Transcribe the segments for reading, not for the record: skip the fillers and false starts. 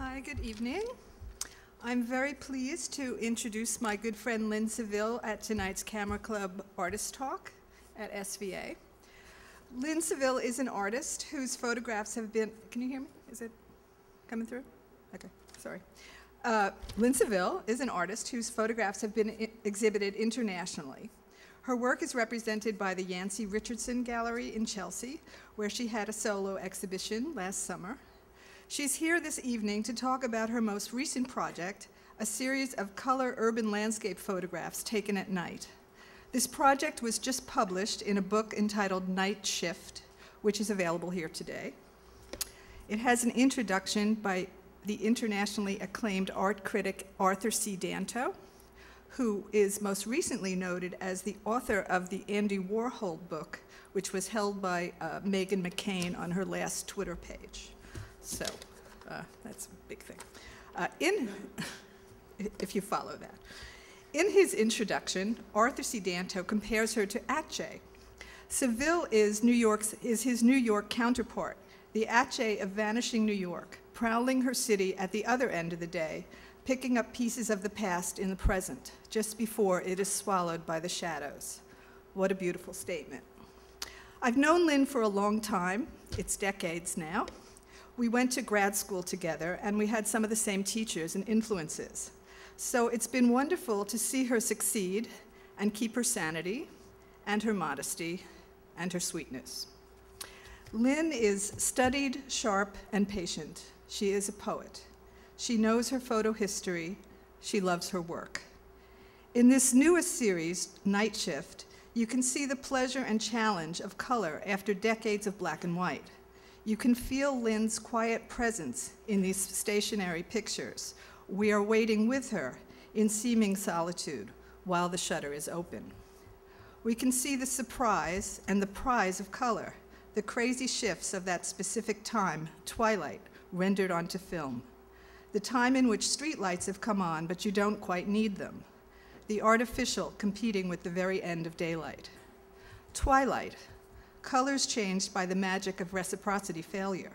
Hi, good evening. I'm very pleased to introduce my good friend Lynn Saville at tonight's Camera Club Artist Talk at SVA. Lynn Saville is an artist whose photographs have been, can you hear me? Is it coming through? Okay, sorry. Lynn Saville is an artist whose photographs have been exhibited internationally. Her work is represented by the Yancey Richardson Gallery in Chelsea, where she had a solo exhibition last summer. She's here this evening to talk about her most recent project, a series of color urban landscape photographs taken at night. This project was just published in a book entitled Night Shift, which is available here today. It has an introduction by the internationally acclaimed art critic Arthur C. Danto, who is most recently noted as the author of the Andy Warhol book, which was held by Meghan McCain on her last Twitter page. So that's a big thing. If you follow that. In his introduction, Arthur C. Danto compares her to Atget. Saville is his New York counterpart, the Atget of vanishing New York, prowling her city at the other end of the day, picking up pieces of the past in the present, just before it is swallowed by the shadows. What a beautiful statement. I've known Lynn for a long time. It's decades now. We went to grad school together, and we had some of the same teachers and influences. So it's been wonderful to see her succeed and keep her sanity and her modesty and her sweetness. Lynn is studied, sharp, and patient. She is a poet. She knows her photo history. She loves her work. In this newest series, Night Shift, you can see the pleasure and challenge of color after decades of black and white. You can feel Lynn's quiet presence in these stationary pictures. We are waiting with her in seeming solitude while the shutter is open. We can see the surprise and the prize of color, the crazy shifts of that specific time, twilight, rendered onto film. The time in which streetlights have come on, but you don't quite need them. The artificial competing with the very end of daylight. Twilight. Colors changed by the magic of reciprocity failure,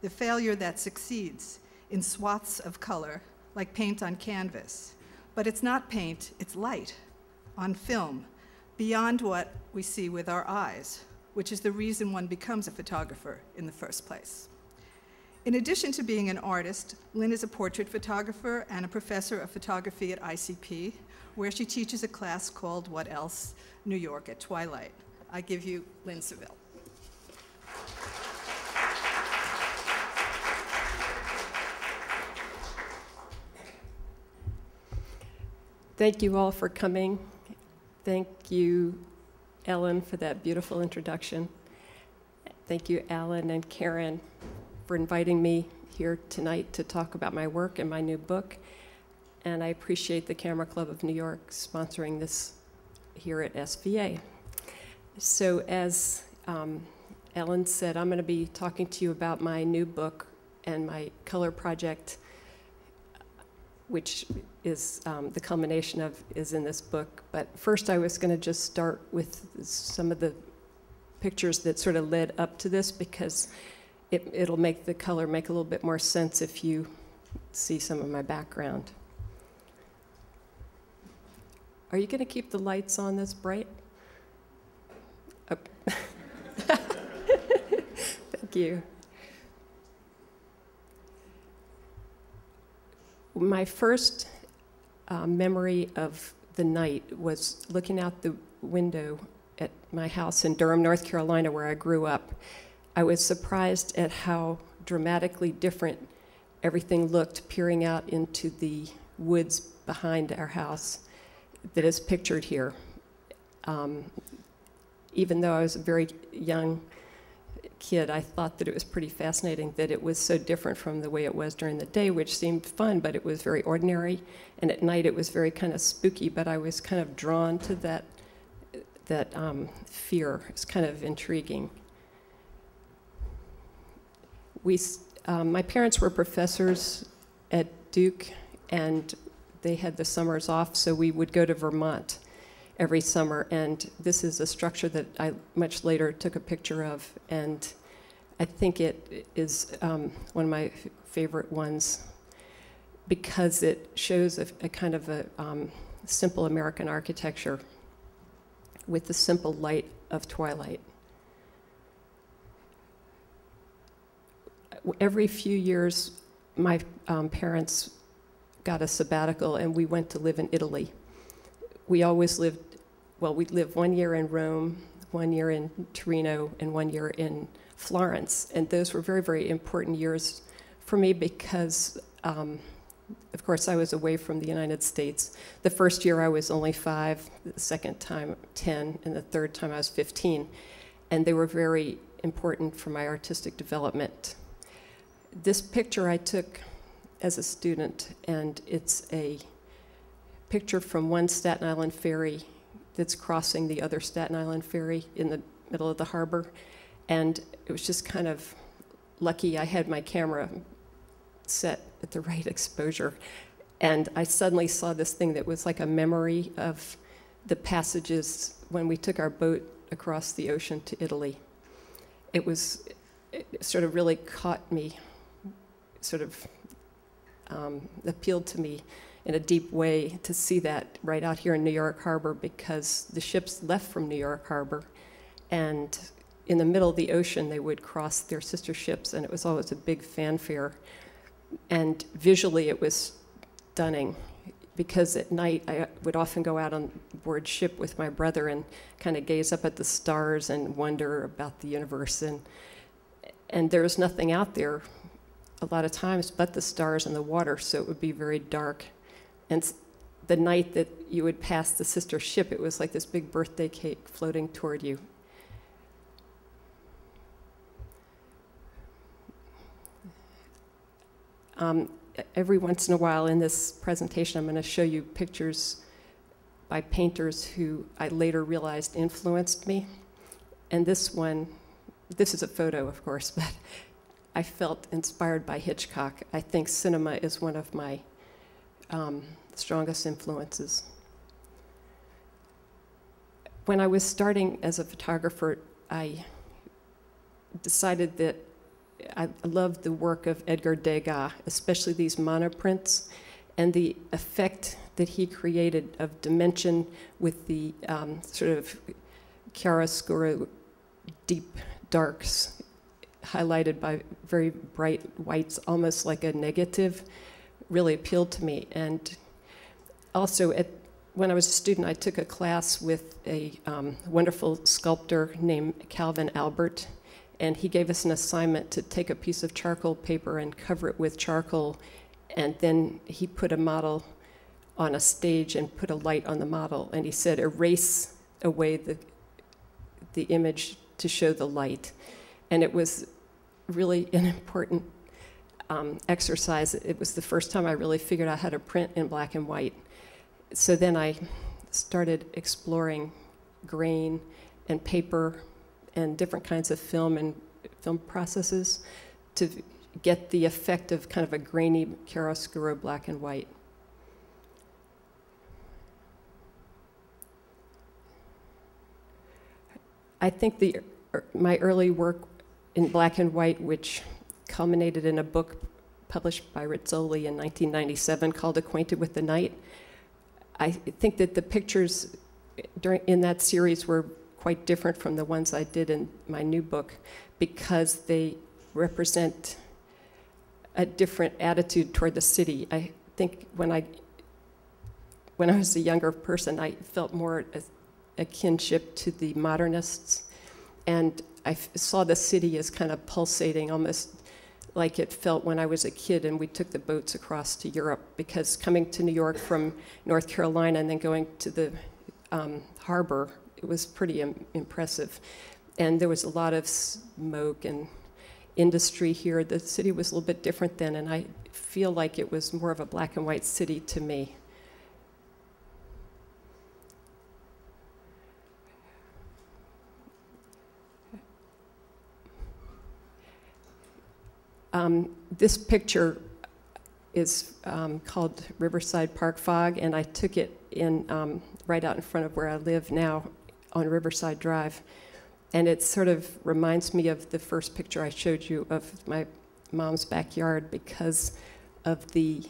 the failure that succeeds in swaths of color like paint on canvas. But it's not paint, it's light on film, beyond what we see with our eyes, which is the reason one becomes a photographer in the first place. In addition to being an artist, Lynn is a portrait photographer and a professor of photography at ICP, where she teaches a class called What Else? New York at Twilight. I give you Lynn Saville. Thank you all for coming. Thank you, Ellen, for that beautiful introduction. Thank you, Alan and Karen, for inviting me here tonight to talk about my work and my new book. And I appreciate the Camera Club of New York sponsoring this here at SVA. So as Ellen said, I'm going to be talking to you about my new book and my color project, which is the culmination of is in this book. But first I was going to just start with some of the pictures that sort of led up to this, because it'll make the color make a little bit more sense if you see some of my background. Are you going to keep the lights on this bright? Oh. Thank you. My first memory of the night was looking out the window at my house in Durham, North Carolina, where I grew up. I was surprised at how dramatically different everything looked peering out into the woods behind our house that is pictured here. Even though I was a very young kid, I thought that it was pretty fascinating that it was so different from the way it was during the day, which seemed fun, but it was very ordinary. And at night it was very kind of spooky, but I was kind of drawn to that fear. It's kind of intriguing. My parents were professors at Duke, and they had the summers off, so we would go to Vermont every summer, and this is a structure that I much later took a picture of, and I think it is one of my favorite ones because it shows a kind of a simple American architecture with the simple light of twilight. Every few years, my parents got a sabbatical and we went to live in Italy. We always lived, well, we lived 1 year in Rome, 1 year in Torino, and 1 year in Florence. And those were very, very important years for me because, of course, I was away from the United States. The first year I was only 5, the second time 10, and the third time I was 15. And they were very important for my artistic development. This picture I took as a student, and it's a picture from one Staten Island ferry that's crossing the other Staten Island ferry in the middle of the harbor. And it was just kind of lucky I had my camera set at the right exposure. And I suddenly saw this thing that was like a memory of the passages when we took our boat across the ocean to Italy. It sort of really caught me, sort of appealed to me in a deep way to see that right out here in New York Harbor, because the ships left from New York Harbor, and in the middle of the ocean they would cross their sister ships, and it was always a big fanfare. And visually it was stunning, because at night I would often go out on board ship with my brother and kind of gaze up at the stars and wonder about the universe. And there was nothing out there a lot of times but the stars and the water, so it would be very dark. And the night that you would pass the sister ship, it was like this big birthday cake floating toward you. Every once in a while in this presentation, I'm going to show you pictures by painters who I later realized influenced me. And this one, this is a photo, of course, but I felt inspired by Hitchcock. I think cinema is one of my strongest influences. When I was starting as a photographer, I decided that I loved the work of Edgar Degas, especially these monoprints, and the effect that he created of dimension with the sort of chiaroscuro, deep darks, highlighted by very bright whites, almost like a negative, really appealed to me. And also, when I was a student, I took a class with a wonderful sculptor named Calvin Albert, and he gave us an assignment to take a piece of charcoal paper and cover it with charcoal, and then he put a model on a stage and put a light on the model, and he said, erase away the image to show the light. And it was really an important exercise. It was the first time I really figured out how to print in black and white. So then I started exploring grain and paper and different kinds of film and film processes to get the effect of kind of a grainy chiaroscuro black and white. I think my early work in black and white, which culminated in a book published by Rizzoli in 1997 called Acquainted with the Night, I think that the pictures in that series were quite different from the ones I did in my new book, because they represent a different attitude toward the city. I think when I was a younger person, I felt more a kinship to the modernists, and I saw the city as kind of pulsating, almost like it felt when I was a kid and we took the boats across to Europe, because coming to New York from North Carolina and then going to the harbor, it was pretty impressive. And there was a lot of smoke and industry here. The city was a little bit different then, and I feel like it was more of a black and white city to me. This picture is called Riverside Park Fog, and I took it in right out in front of where I live now on Riverside Drive. And it sort of reminds me of the first picture I showed you of my mom's backyard, because of the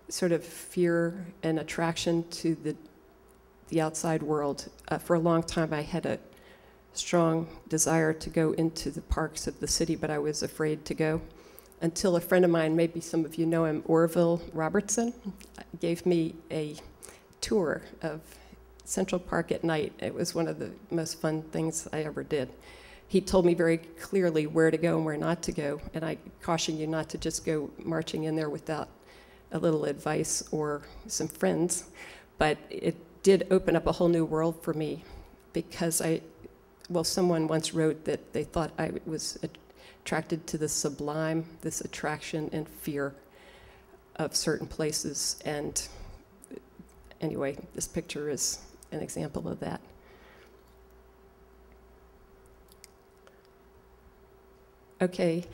sort of fear and attraction to the outside world. For a long time, I had a strong desire to go into the parks of the city, but I was afraid to go until a friend of mine, maybe some of you know him, Orville Robertson, gave me a tour of Central Park at night. It was one of the most fun things I ever did. He told me very clearly where to go and where not to go, and I caution you not to just go marching in there without a little advice or some friends. But it did open up a whole new world for me, because someone once wrote that they thought I was attracted to the sublime, this attraction and fear of certain places. And anyway, this picture is an example of that. Okay,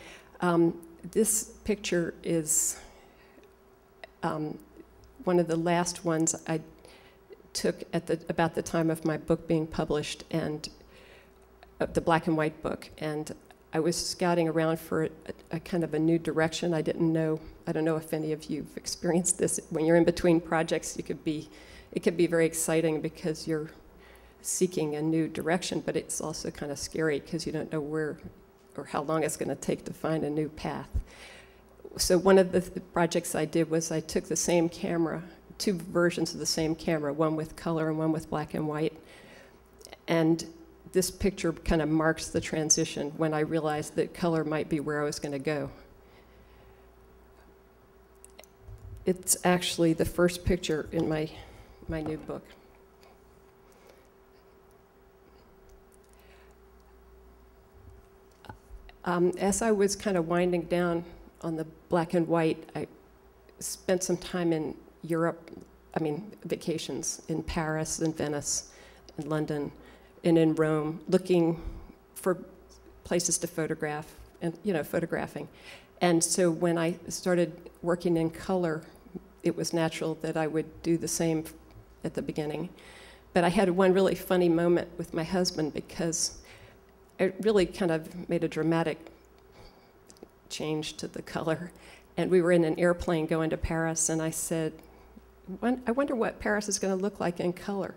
this picture is one of the last ones I took at about the time of my book being published, and the black and white book. And I was scouting around for a kind of a new direction. I don't know if any of you've experienced this. When you're in between projects, it could be very exciting because you're seeking a new direction, but it's also kind of scary because you don't know where or how long it's going to take to find a new path. So one of the projects I did was I took the same camera, two versions of the same camera, one with color and one with black and white. And this picture kind of marks the transition when I realized that color might be where I was going to go. It's actually the first picture in my new book. As I was kind of winding down on the black and white, I spent some time in Europe, vacations in Paris and Venice and London and in Rome, looking for places to photograph and, photographing. And so when I started working in color, it was natural that I would do the same at the beginning. But I had one really funny moment with my husband because it really kind of made a dramatic change to the color. And we were in an airplane going to Paris, and I said, I wonder what Paris is going to look like in color.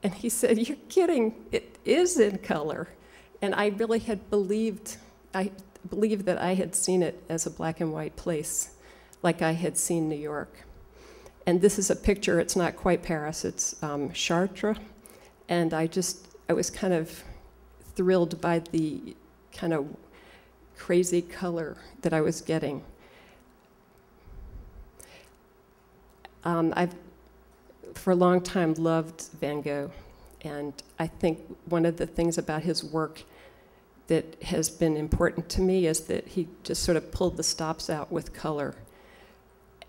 And he said, "You're kidding, it is in color." And I really had believed that I had seen it as a black and white place, like I had seen New York. And this is a picture, it's not quite Paris, it's Chartres. And I was kind of thrilled by the kind of crazy color that I was getting. I've, for a long time, loved Van Gogh, and I think one of the things about his work that has been important to me is that he just sort of pulled the stops out with color.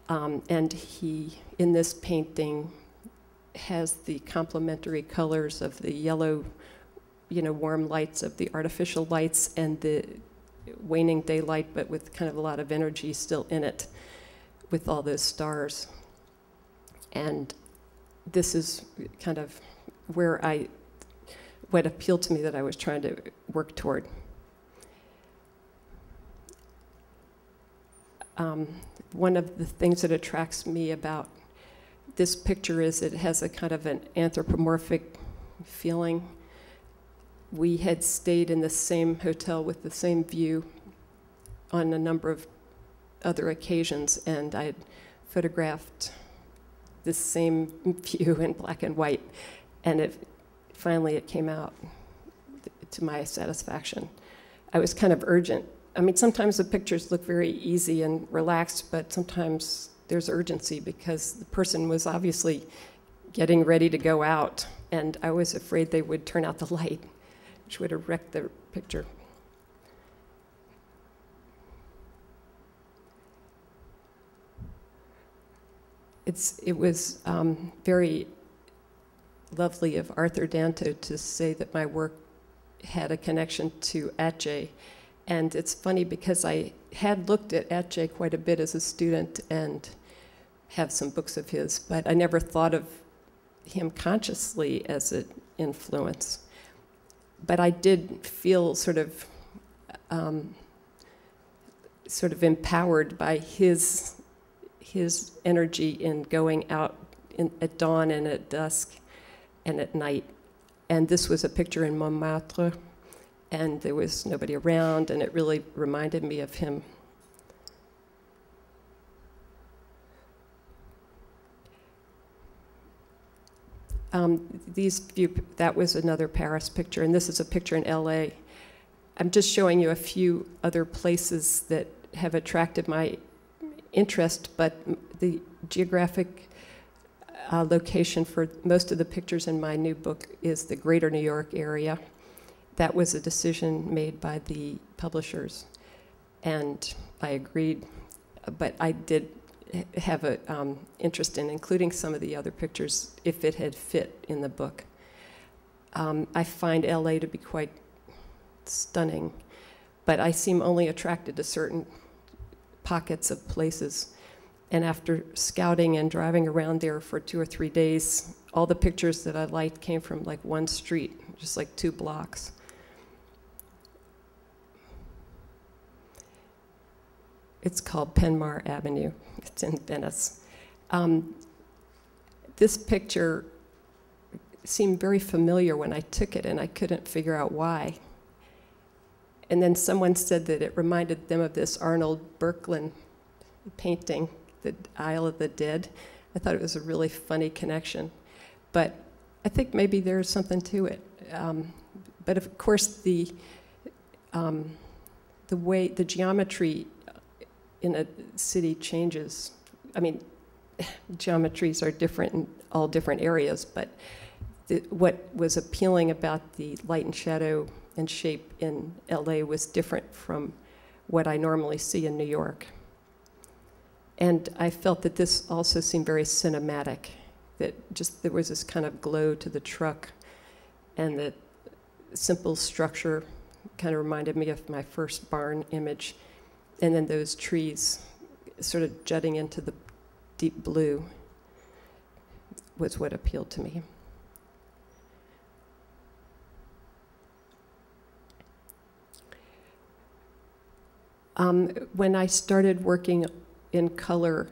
And he, in this painting, has the complementary colors of the yellow, warm lights of the artificial lights and the waning daylight, but with kind of a lot of energy still in it, with all those stars. And this is kind of what appealed to me that I was trying to work toward. One of the things that attracts me about this picture is it has a kind of an anthropomorphic feeling. We had stayed in the same hotel with the same view on a number of other occasions, and I had photographed this same view in black and white, and finally it came out to my satisfaction. I was kind of urgent. Sometimes the pictures look very easy and relaxed, but sometimes there's urgency because the person was obviously getting ready to go out, and I was afraid they would turn out the light, which would have wrecked the picture. It was very lovely of Arthur Danto to say that my work had a connection to Atget. And it's funny because I had looked at Atget quite a bit as a student and have some books of his, but I never thought of him consciously as an influence. But I did feel sort of empowered by his his energy in going out at dawn and at dusk and at night. And this was a picture in Montmartre, and there was nobody around, and it really reminded me of him. That was another Paris picture, and this is a picture in LA. I'm just showing you a few other places that have attracted my interest, but the geographic location for most of the pictures in my new book is the greater New York area. That was a decision made by the publishers, and I agreed, but I did have an interest in including some of the other pictures if it had fit in the book. I find LA to be quite stunning, but I seem only attracted to certain pockets of places. And after scouting and driving around there for 2 or 3 days, all the pictures that I liked came from like one street, just like 2 blocks. It's called Penmar Avenue. It's in Venice. This picture seemed very familiar when I took it, and I couldn't figure out why. And then someone said that it reminded them of this Arnold Berkman painting, The Isle of the Dead. I thought it was a really funny connection. But I think maybe there's something to it. But of course, the way, the geometry in a city changes. I mean, geometries are different in all different areas, but what was appealing about the light and shadow and shape in LA was different from what I normally see in New York. And I felt that this also seemed very cinematic, that just there was this kind of glow to the truck, and the simple structure kind of reminded me of my first barn image. And then those trees sort of jutting into the deep blue was what appealed to me. When I started working in color,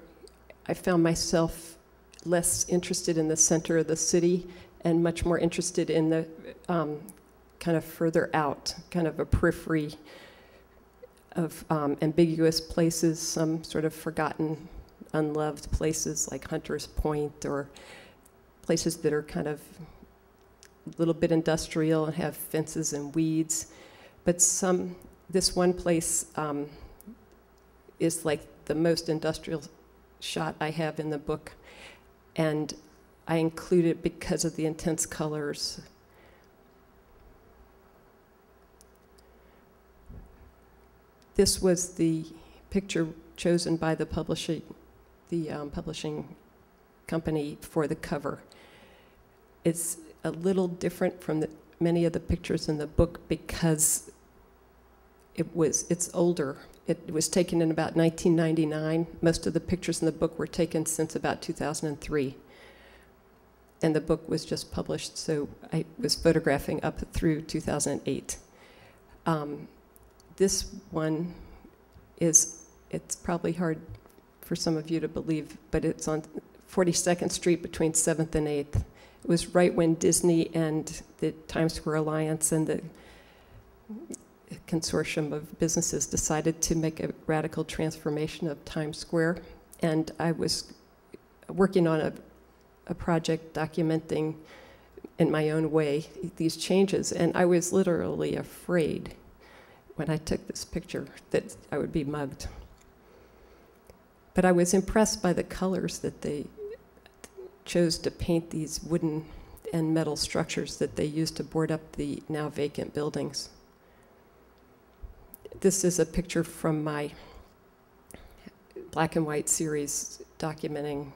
I found myself less interested in the center of the city and much more interested in the kind of further out, kind of a periphery of ambiguous places, some sort of forgotten, unloved places like Hunter's Point, or places that are kind of a little bit industrial and have fences and weeds. But this one place is like the most industrial shot I have in the book, and I include it because of the intense colors. This was the picture chosen by the publishing company for the cover. It's a little different from many of the pictures in the book because it's older. It was taken in about 1999. Most of the pictures in the book were taken since about 2003. And the book was just published, so I was photographing up through 2008. This one it's probably hard for some of you to believe, but it's on 42nd Street between 7th and 8th. It was right when Disney and the Times Square Alliance and the consortium of businesses decided to make a radical transformation of Times Square. And I was working on a project documenting in my own way these changes, and I was literally afraid when I took this picture that I would be mugged. But I was impressed by the colors that they chose to paint these wooden and metal structures that they used to board up the now vacant buildings. This is a picture from my black and white series documenting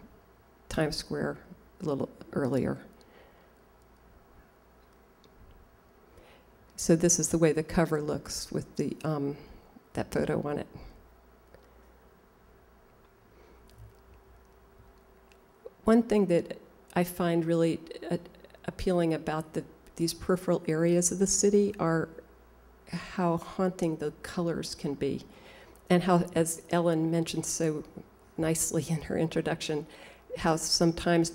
Times Square a little earlier. So this is the way the cover looks with the that photo on it. One thing that I find really appealing about these peripheral areas of the city are how haunting the colors can be, and how, as Ellen mentioned so nicely in her introduction, how sometimes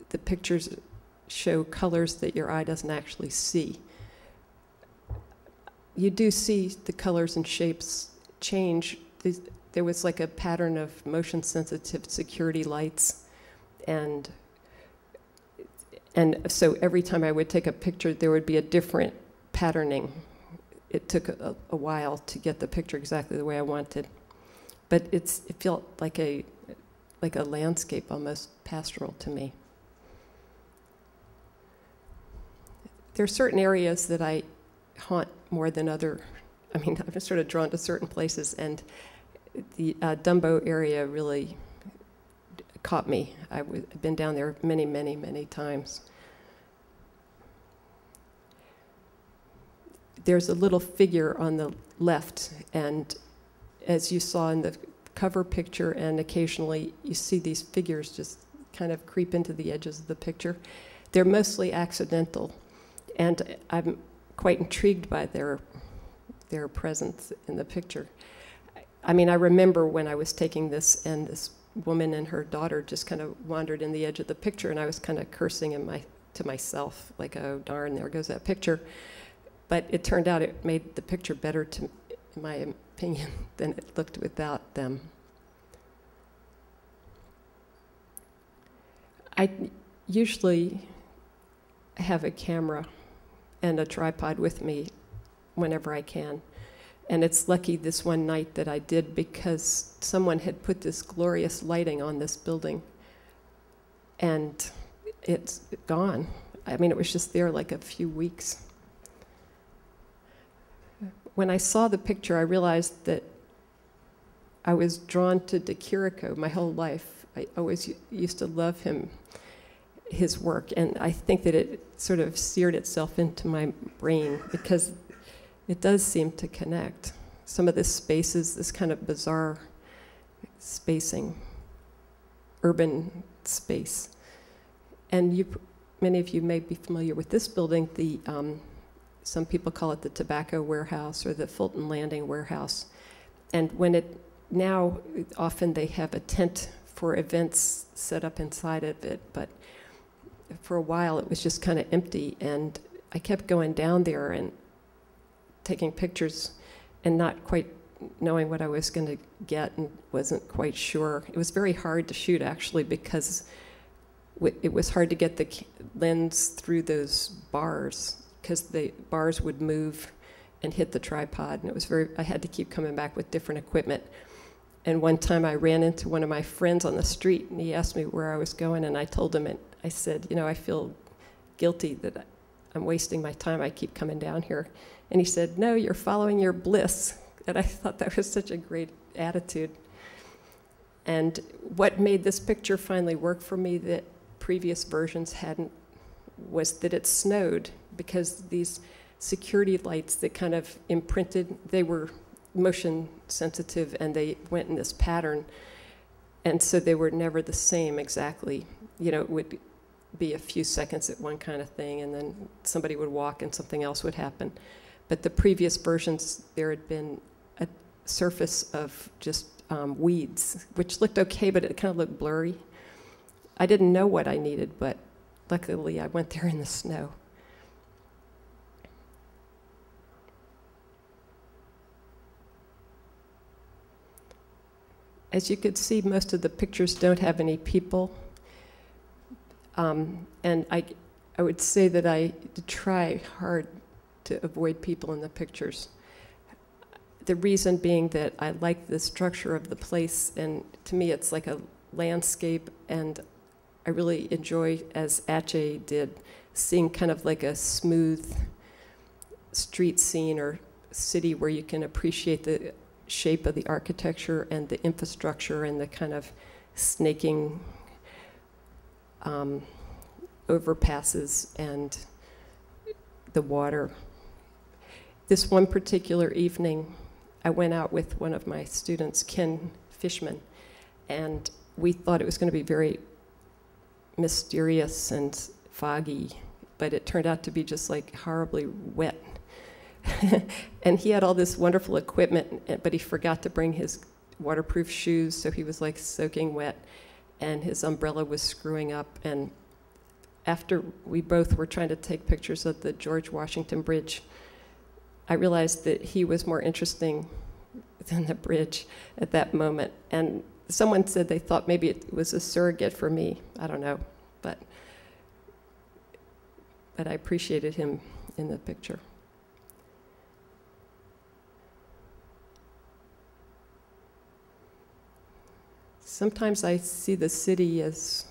the pictures show colors that your eye doesn't actually see. You do see the colors and shapes change. There was like a pattern of motion-sensitive security lights, and so every time I would take a picture, there would be a different patterning. It took a while to get the picture exactly the way I wanted, but it felt like a landscape, almost pastoral to me. There are certain areas that I haunt more than other. I mean, I'm sort of drawn to certain places, and the Dumbo area really caught me. I've been down there many, many, many times. There's a little figure on the left, and as you saw in the cover picture, and occasionally you see these figures just kind of creep into the edges of the picture. They're mostly accidental, and I'm quite intrigued by their presence in the picture. I mean, I remember when I was taking this, and this woman and her daughter just kind of wandered in the edge of the picture, and I was kind of cursing to myself, like, oh darn, there goes that picture. But it turned out it made the picture better, in my opinion, than it looked without them. I usually have a camera and a tripod with me whenever I can. And it's lucky this one night that I did, because someone had put this glorious lighting on this building, and it's gone. I mean, it was just there like a few weeks. When I saw the picture, I realized that I was drawn to De Chirico my whole life. I always used to love his work, and I think that it sort of seared itself into my brain, because it does seem to connect. Some of this spaces, this kind of bizarre spacing, urban space. And many of you may be familiar with this building. Some people call it the Tobacco Warehouse or the Fulton Landing Warehouse. And often they have a tent for events set up inside of it, but for a while it was just kind of empty, and I kept going down there and taking pictures and not quite knowing what I was going to get, and wasn't quite sure. It was very hard to shoot, actually, because it was hard to get the lens through those bars, because the bars would move and hit the tripod, and I had to keep coming back with different equipment. And one time I ran into one of my friends on the street, and he asked me where I was going, and I told him, and I said, I feel guilty that I'm wasting my time. I keep coming down here. And he said, no, you're following your bliss. And I thought that was such a great attitude. And what made this picture finally work for me that previous versions hadn't was that it snowed, because these security lights that kind of imprinted, they were motion sensitive, and they went in this pattern. And so they were never the same exactly. It would be a few seconds at one kind of thing, and then somebody would walk and something else would happen. But the previous versions, there had been a surface of just weeds, which looked okay, but it kind of looked blurry. I didn't know what I needed, but luckily I went there in the snow. As you could see, most of the pictures don't have any people. And I would say that I try hard to avoid people in the pictures. The reason being that I like the structure of the place, and to me it's like a landscape, and I really enjoy, as Atget did, seeing kind of like a smooth street scene or city where you can appreciate the shape of the architecture and the infrastructure and the kind of snaking overpasses and the water. This one particular evening, I went out with one of my students, Ken Fishman, and we thought it was going to be very mysterious and foggy, but it turned out to be just like horribly wet. And he had all this wonderful equipment, but he forgot to bring his waterproof shoes, so he was like soaking wet, and his umbrella was screwing up. And after we both were trying to take pictures of the George Washington Bridge, I realized that he was more interesting than the bridge at that moment. And someone said they thought maybe it was a surrogate for me. I don't know, but I appreciated him in the picture. Sometimes I see the city as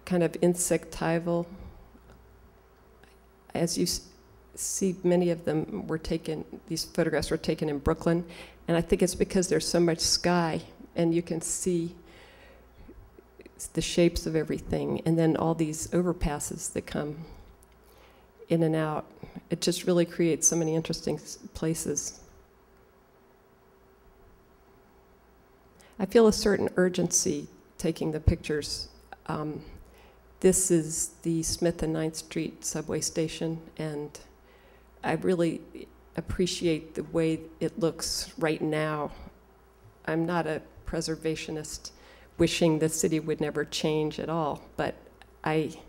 kind of insectival. As you see, many of them were taken, these photographs were taken in Brooklyn, and I think it's because there's so much sky, and you can see the shapes of everything, and then all these overpasses that come in and out. It just really creates so many interesting places. I feel a certain urgency taking the pictures. This is the Smith and 9th Street subway station, and I really appreciate the way it looks right now. I'm not a preservationist wishing the city would never change at all, but I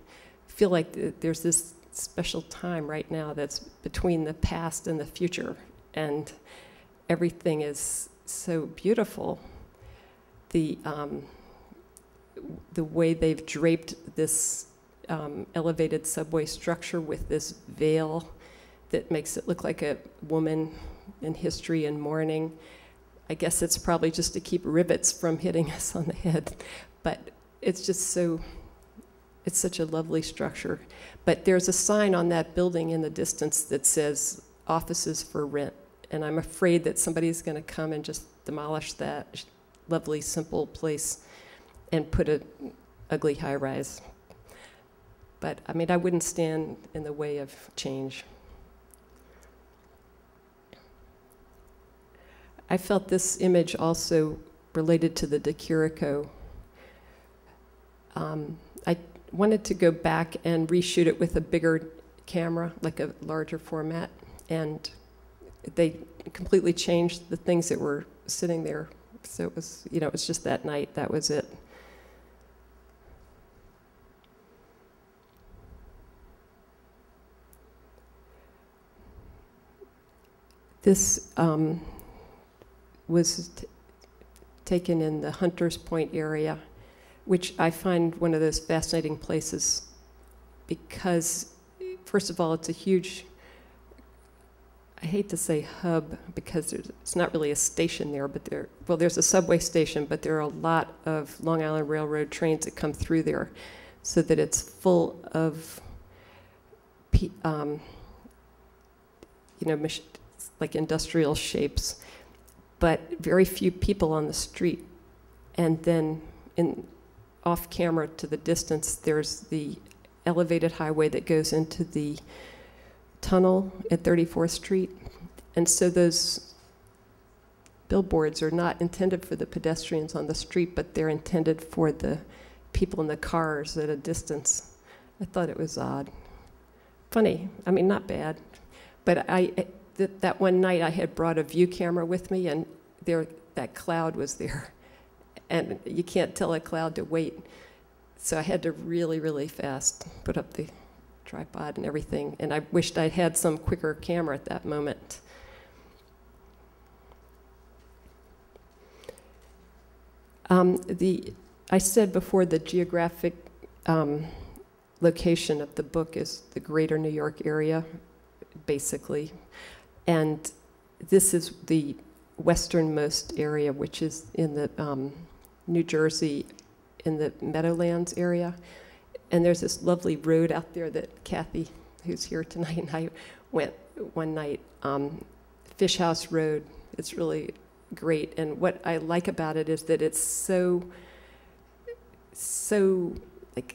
feel like there's this special time right now that's between the past and the future, and everything is so beautiful. The way they've draped this elevated subway structure with this veil that makes it look like a woman in history and mourning. I guess it's probably just to keep rivets from hitting us on the head, but it's just so, it's such a lovely structure. But there's a sign on that building in the distance that says offices for rent, and I'm afraid that somebody's going to come and just demolish that lovely, simple place and put an ugly high-rise. But I mean, I wouldn't stand in the way of change. I felt this image also related to the De Chirico. I wanted to go back and reshoot it with a bigger camera, like a larger format, and they completely changed the things that were sitting there. So it was, you know, it was just that night, that was it. This was taken in the Hunters Point area, which I find one of those fascinating places because, first of all, it's a huge, I hate to say hub because it's not really a station there, but there's a subway station, but there are a lot of Long Island Railroad trains that come through there, so that it's full of, you know, like industrial shapes, but very few people on the street. And then off camera to the distance, there's the elevated highway that goes into the tunnel at 34th Street. And so those billboards are not intended for the pedestrians on the street, but they're intended for the people in the cars at a distance. I thought it was odd. Funny, I mean, not bad. But that one night I had brought a view camera with me, and that cloud was there. And you can't tell a cloud to wait. So I had to really, really fast put up the tripod and everything. And I wished I'd had some quicker camera at that moment. I said before, the geographic location of the book is the greater New York area, basically. And this is the westernmost area, which is in the New Jersey, in the Meadowlands area. And there's this lovely road out there that Kathy, who's here tonight, and I went one night, Fish House Road. It's really great. And what I like about it is that it's so like,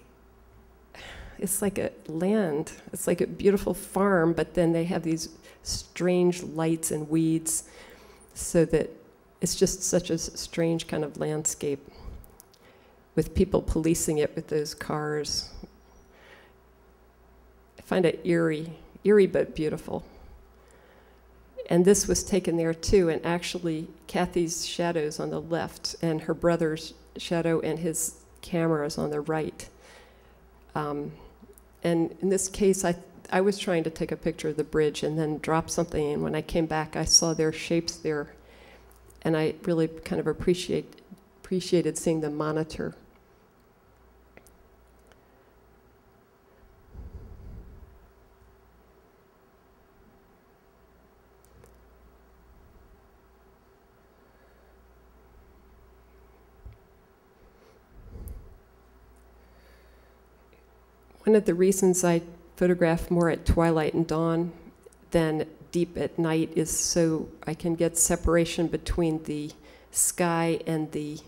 it's like a land. It's like a beautiful farm, but then they have these strange lights and weeds, so that it's just such a strange kind of landscape with people policing it with those cars. I find it eerie but beautiful. And this was taken there too, and actually Kathy's shadow's on the left, and her brother's shadow and his camera is on the right. And in this case, I was trying to take a picture of the bridge and then drop something, and when I came back, I saw their shapes there, and I really kind of appreciated seeing them monitor. One of the reasons I photograph more at twilight and dawn than deep at night is so I can get separation between the sky and the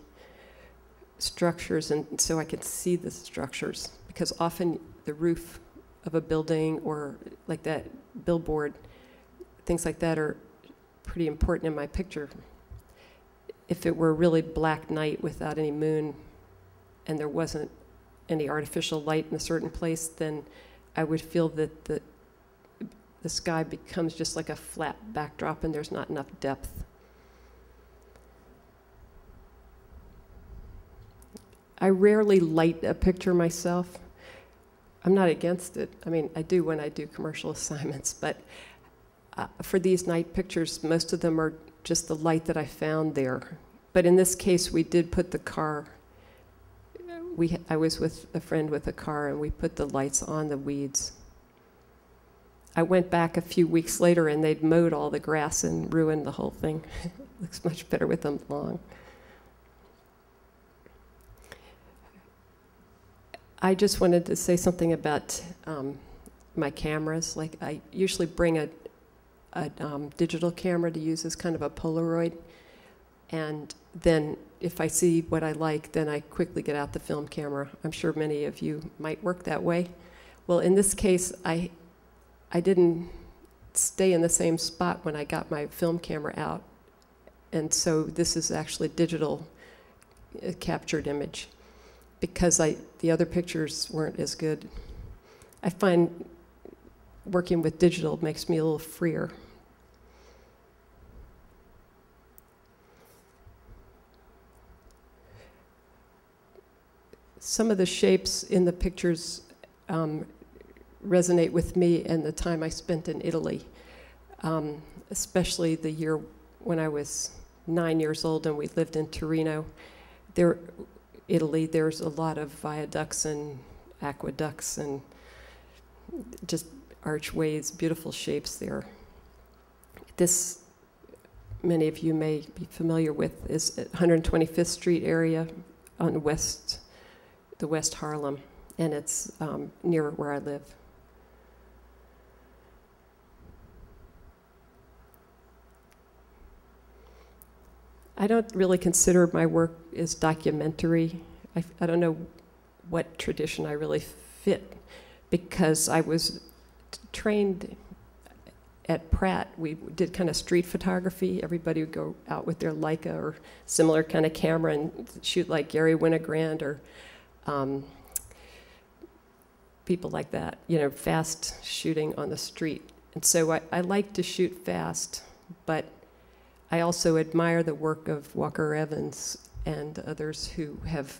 structures, and so I can see the structures, because often the roof of a building or like that billboard, things like that are pretty important in my picture. If it were a really black night without any moon and there wasn't any artificial light in a certain place, then I would feel that the sky becomes just like a flat backdrop and there's not enough depth. I rarely light a picture myself. I'm not against it. I mean, I do when I do commercial assignments, but for these night pictures, most of them are just the light that I found there. But in this case, we did put the car, I was with a friend with a car, and we put the lights on the weeds. I went back a few weeks later, and they'd mowed all the grass and ruined the whole thing. Looks much better with them long. I just wanted to say something about my cameras. Like, I usually bring a digital camera to use as kind of a Polaroid, and then if I see what I like, then I quickly get out the film camera. I'm sure many of you might work that way. Well, in this case, I didn't stay in the same spot when I got my film camera out, and so this is actually digital captured image, because the other pictures weren't as good. I find working with digital makes me a little freer. Some of the shapes in the pictures resonate with me and the time I spent in Italy, especially the year when I was 9 years old and we lived in Torino. Italy, there's a lot of viaducts and aqueducts and just archways, beautiful shapes there. This, many of you may be familiar with, is at 125th Street area on the West Harlem, and it's near where I live. I don't really consider my work as documentary. I don't know what tradition I really fit, because I was trained at Pratt. We did kind of street photography. Everybody would go out with their Leica or similar kind of camera and shoot like Gary Winogrand or people like that, you know, fast shooting on the street. And so I like to shoot fast, but I also admire the work of Walker Evans and others who have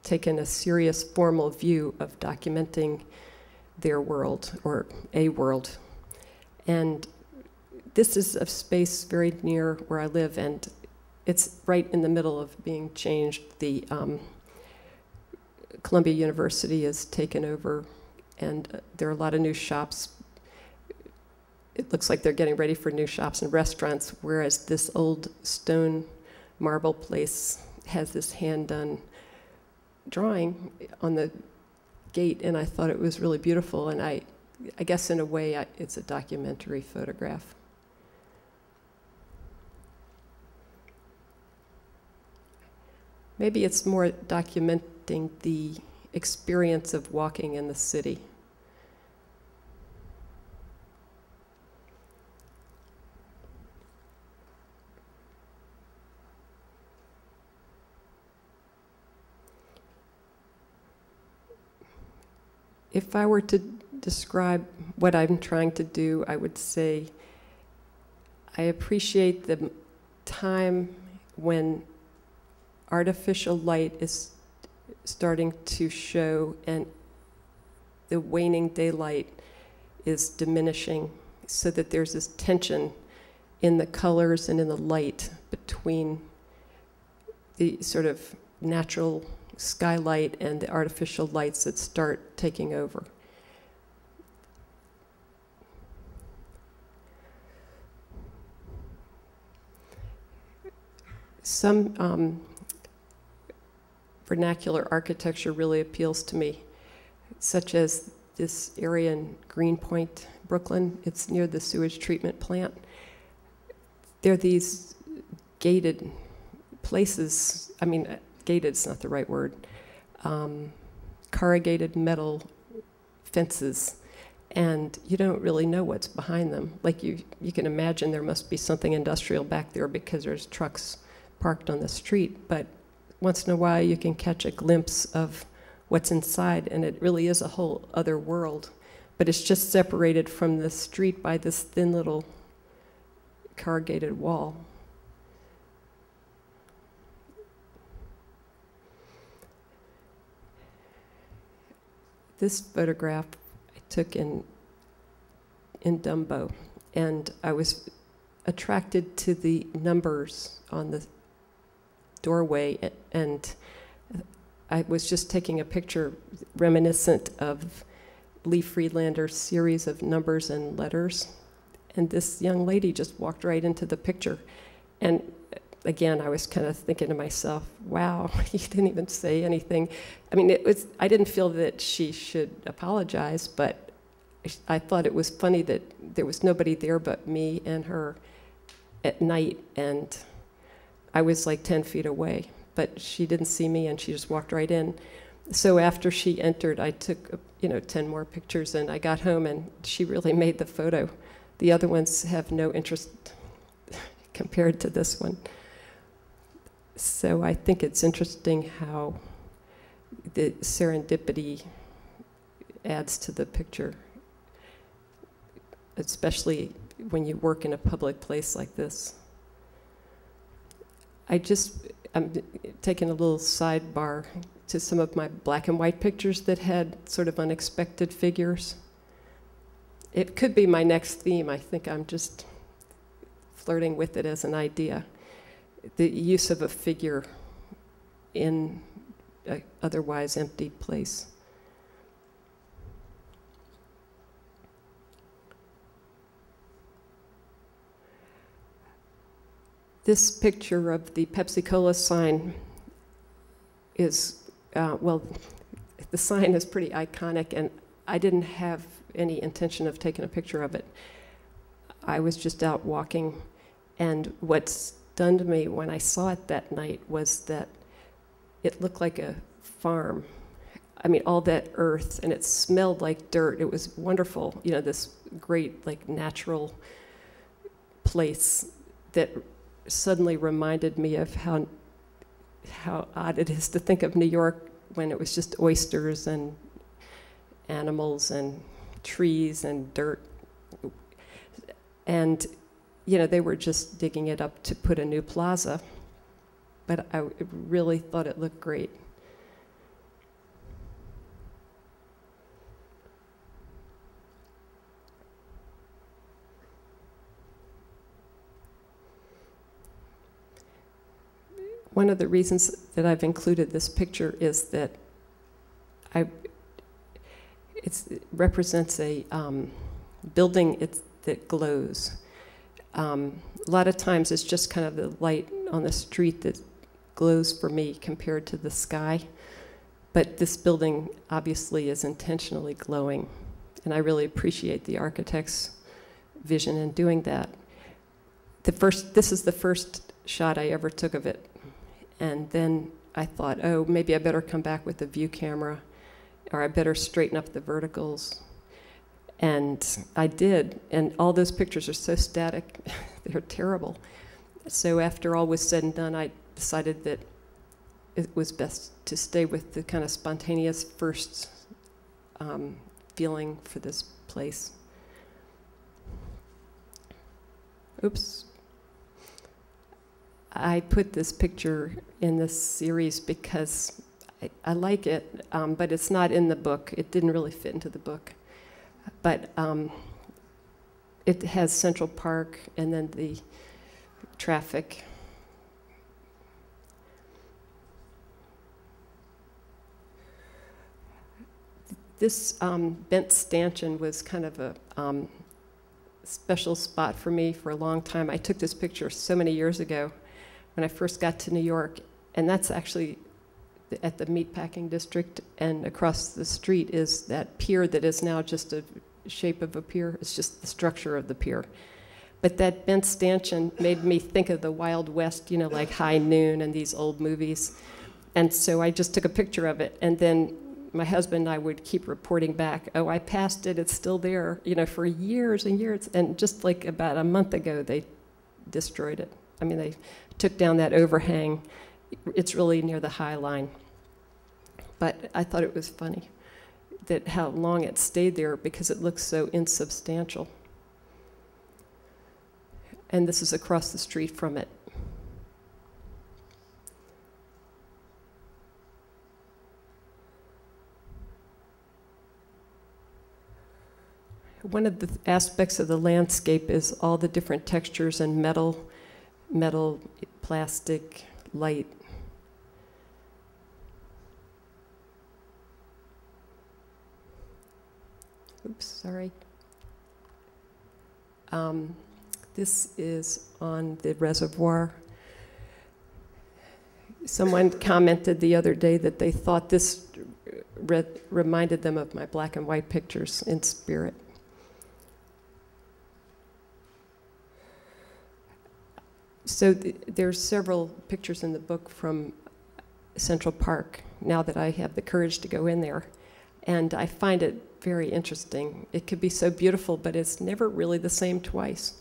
taken a serious formal view of documenting their world, or a world. And this is a space very near where I live, and it's right in the middle of being changed. The Columbia University has taken over, and there are a lot of new shops. It looks like they're getting ready for new shops and restaurants, whereas this old stone marble place has this hand-done drawing on the gate, and I thought it was really beautiful, and I guess in a way it's a documentary photograph. Maybe it's more documenting the experience of walking in the city. If I were to describe what I'm trying to do, I would say I appreciate the time when artificial light is starting to show and the waning daylight is diminishing, so that there's this tension in the colors and in the light between the sort of natural skylight and the artificial lights that start taking over. Some vernacular architecture really appeals to me, such as this area in Greenpoint, Brooklyn. It's near the sewage treatment plant. There are these gated places, I mean, gated's not the right word, corrugated metal fences, and you don't really know what's behind them. Like you can imagine there must be something industrial back there because there's trucks parked on the street, but once in a while you can catch a glimpse of what's inside, and it really is a whole other world. But it's just separated from the street by this thin little corrugated wall. This photograph I took in Dumbo, and I was attracted to the numbers on the doorway, and I was just taking a picture reminiscent of Lee Friedlander's series of numbers and letters, and this young lady just walked right into the picture. And again, I was kind of thinking to myself, wow, you didn't even say anything. I mean, I didn't feel that she should apologize, but I thought it was funny that there was nobody there but me and her at night, and I was like 10 feet away, but she didn't see me and she just walked right in. So after she entered, I took 10 more pictures, and I got home and she really made the photo. The other ones have no interest compared to this one. So I think it's interesting how the serendipity adds to the picture, especially when you work in a public place like this. I'm taking a little sidebar to some of my black and white pictures that had sort of unexpected figures. It could be my next theme. I think I'm just flirting with it as an idea. The use of a figure in an otherwise empty place. This picture of the Pepsi-Cola sign is, well, the sign is pretty iconic, and I didn't have any intention of taking a picture of it. I was just out walking, and what stunned me when I saw it that night was that it looked like a farm. I mean, all that earth, and it smelled like dirt. It was wonderful, this great, like, natural place that suddenly reminded me of how odd it is to think of New York when it was just oysters and animals and trees and dirt. And, they were just digging it up to put a new plaza, but I really thought it looked great. One of the reasons that I've included this picture is that it represents a building that glows. A lot of times it's just kind of the light on the street that glows for me compared to the sky. But this building obviously is intentionally glowing, and I really appreciate the architect's vision in doing that. This is the first shot I ever took of it. And then I thought, oh, maybe I better come back with a view camera, or I better straighten up the verticals. And I did, and all those pictures are so static, they're terrible. So after all was said and done, I decided that it was best to stay with the kind of spontaneous first feeling for this place. Oops. I put this picture in this series because I like it, but it's not in the book. It didn't really fit into the book. But it has Central Park and then the traffic. This bent stanchion was kind of a special spot for me for a long time. I took this picture so many years ago when I first got to New York, and that's actually at the meatpacking district, and across the street is that pier that is now just a shape of a pier. It's just the structure of the pier. But that bent stanchion made me think of the Wild West, you know, like High Noon and these old movies. And so I just took a picture of it, and then my husband and I would keep reporting back, oh, I passed it, it's still there, you know, for years and years. And just like about a month ago, they destroyed it. I mean, they took down that overhang. It's really near the High Line. But I thought it was funny that how long it stayed there because it looks so insubstantial. And this is across the street from it. One of the aspects of the landscape is all the different textures and metal, plastic, light. Oops, sorry. This is on the reservoir. Someone commented the other day that they thought this reminded them of my black and white pictures in spirit. So there's several pictures in the book from Central Park, now that I have the courage to go in there. And I find it very interesting. It could be so beautiful, but it's never really the same twice.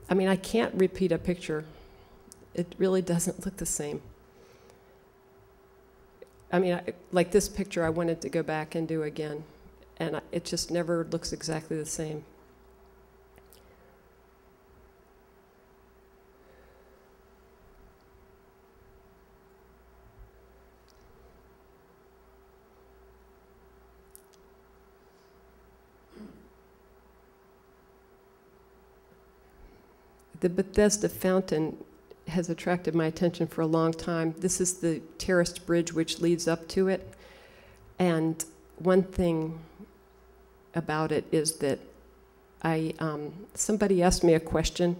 I mean, I can't repeat a picture. It really doesn't look the same. I mean, like this picture, I wanted to go back and do again. And it just never looks exactly the same. The Bethesda fountain has attracted my attention for a long time. This is the terraced bridge which leads up to it. And one thing about it is that somebody asked me a question.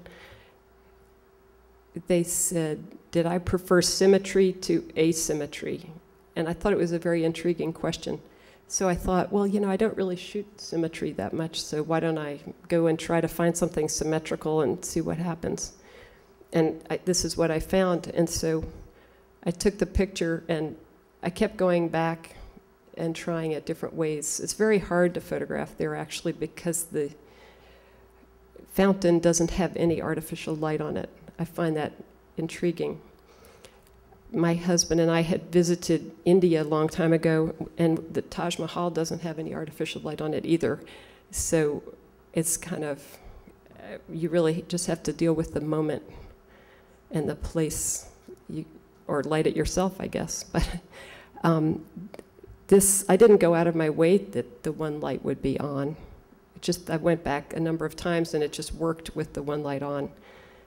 They said, did I prefer symmetry to asymmetry? And I thought it was a very intriguing question. So I thought, well, you know, I don't really shoot symmetry that much, so why don't I go and try to find something symmetrical and see what happens? And this is what I found. And so I took the picture and I kept going back and trying it different ways. It's very hard to photograph there, actually, because the fountain doesn't have any artificial light on it. I find that intriguing. My husband and I had visited India a long time ago, and the Taj Mahal doesn't have any artificial light on it either. So it's kind of, you really just have to deal with the moment and the place, or light it yourself, I guess. But I didn't go out of my way that the one light would be on. I went back a number of times, and it just worked with the one light on.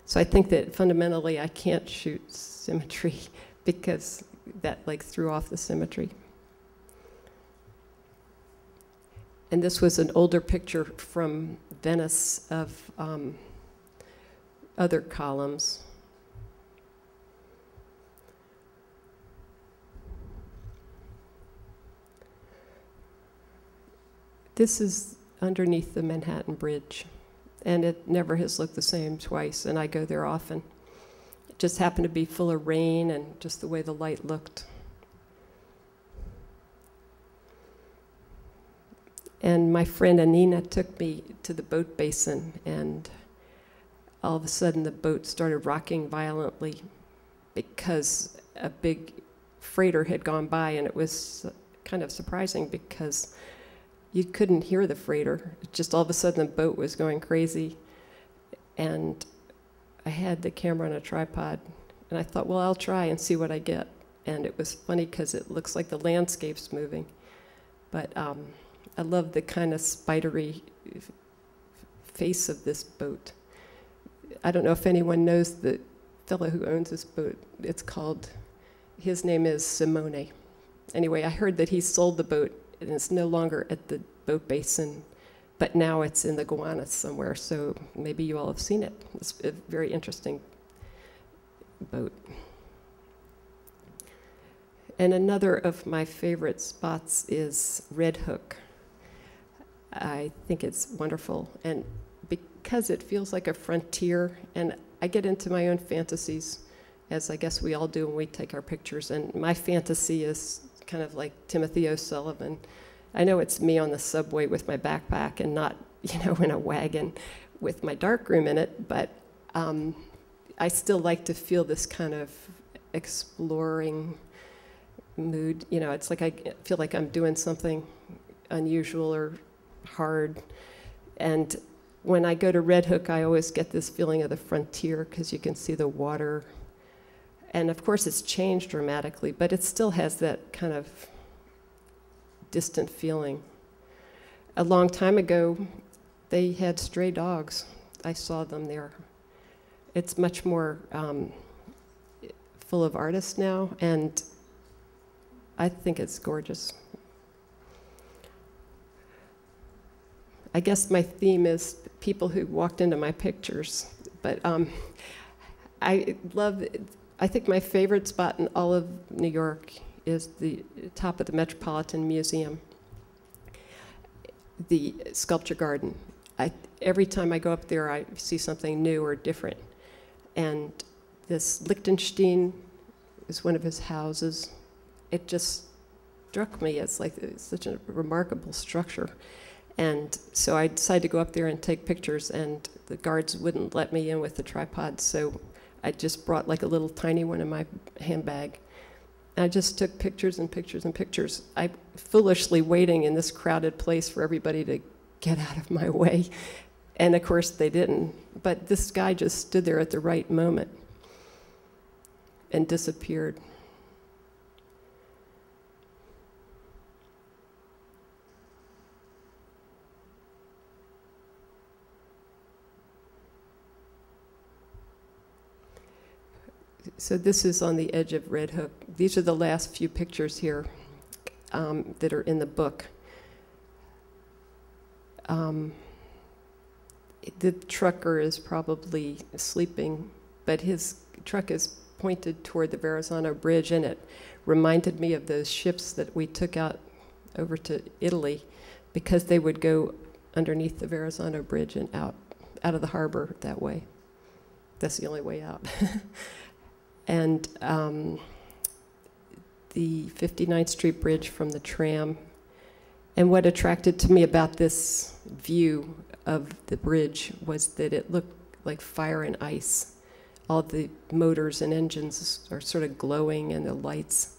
So I think that fundamentally I can't shoot symmetry because that like threw off the symmetry. And this was an older picture from Venice of other columns. This is underneath the Manhattan Bridge, and it never has looked the same twice, and I go there often. It just happened to be full of rain and just the way the light looked. And my friend Anina took me to the boat basin, and all of a sudden the boat started rocking violently because a big freighter had gone by, and it was kind of surprising because you couldn't hear the freighter. Just all of a sudden the boat was going crazy, and I had the camera on a tripod, And I thought, well, I'll try and see what I get. And it was funny because it looks like the landscape's moving. But I love the kind of spidery face of this boat. I don't know if anyone knows the fellow who owns this boat. His name is Simone. Anyway, I heard that he sold the boat and it's no longer at the boat basin, but now it's in the Gowanus somewhere, so maybe you all have seen it. It's a very interesting boat. And another of my favorite spots is Red Hook. I think it's wonderful, and because it feels like a frontier, and I get into my own fantasies, as I guess we all do when we take our pictures, and my fantasy is kind of like Timothy O'Sullivan. I know it's me on the subway with my backpack and not, in a wagon with my darkroom in it, but I still like to feel this kind of exploring mood. It's like I feel like I'm doing something unusual or hard. And when I go to Red Hook, I always get this feeling of the frontier because you can see the water. And of course, it's changed dramatically, but it still has that kind of distant feeling. A long time ago, they had stray dogs. I saw them there. It's much more full of artists now, and I think it's gorgeous. I guess my theme is people who walked into my pictures, but I think my favorite spot in all of New York is the top of the Metropolitan Museum, the sculpture garden. Every time I go up there, I see something new or different. And this Lichtenstein is one of his houses. It just struck me as like it's such a remarkable structure. And so I decided to go up there and take pictures, and the guards wouldn't let me in with the tripod, so I just brought like a little tiny one in my handbag. And I just took pictures and pictures and pictures. I foolishly waiting in this crowded place for everybody to get out of my way. And of course they didn't. But this guy just stood there at the right moment and disappeared. So this is on the edge of Red Hook. These are the last few pictures here that are in the book. The trucker is probably sleeping, but his truck is pointed toward the Verrazano Bridge, and it reminded me of those ships that we took out over to Italy, because they would go underneath the Verrazano Bridge and out of the harbor that way. That's the only way out. And the 59th Street Bridge from the tram. And what attracted to me about this view of the bridge was that it looked like fire and ice. All the motors and engines are sort of glowing, and the lights.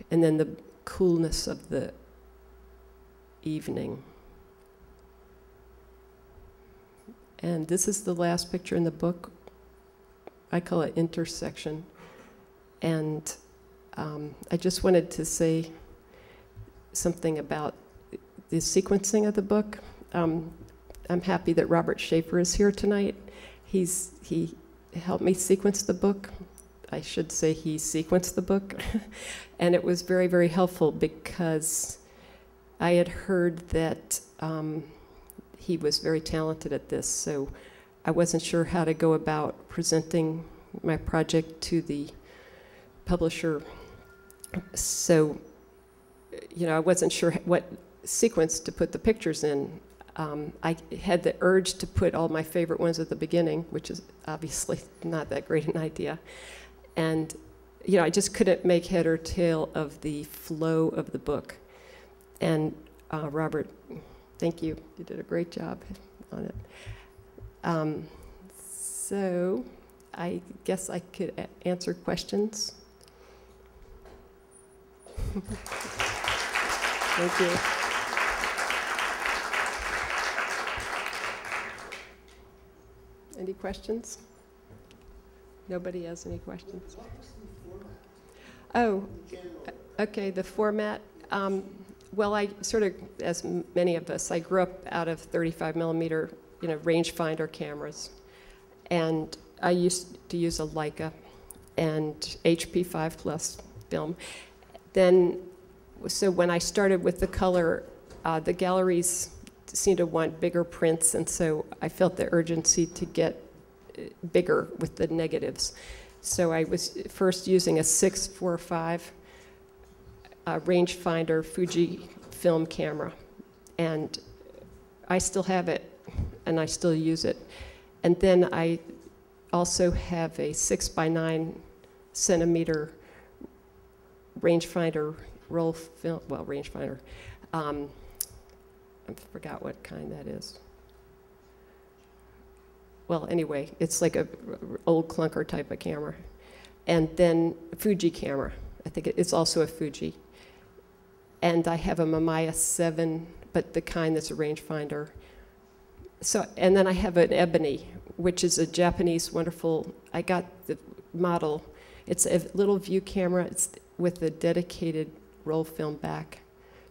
And then the coolness of the evening. And this is the last picture in the book. I call it intersection. And I just wanted to say something about the sequencing of the book. I'm happy that Robert Schaefer is here tonight. He helped me sequence the book. I should say he sequenced the book. And it was very, very helpful because I had heard that he was very talented at this, so I wasn't sure how to go about presenting my project to the publisher. So, I wasn't sure what sequence to put the pictures in. I had the urge to put all my favorite ones at the beginning, which is obviously not that great an idea. And, I just couldn't make head or tail of the flow of the book. And Robert, thank you. You did a great job on it. So I guess I could answer questions. Thank you. Any questions? Nobody has any questions? Oh, okay, the format. Well, I sort of, as many of us, I grew up out of 35 millimeter, rangefinder cameras. And I used to use a Leica and HP 5+ film. Then, so when I started with the color, the galleries seemed to want bigger prints, and so I felt the urgency to get bigger with the negatives. So I was first using a 645 rangefinder Fuji film camera, and I still have it, and I still use it. And then I also have a 6x9 centimeter rangefinder roll film, well, rangefinder. I forgot what kind that is. Well, anyway, it's like a old clunker type of camera. And then Fuji camera. I think it's also a Fuji. And I have a Mamiya 7, but the kind that's a rangefinder. So, and then I have an Ebony, which is a Japanese wonderful, I got the model. It's a little view camera. It's with a dedicated roll film back.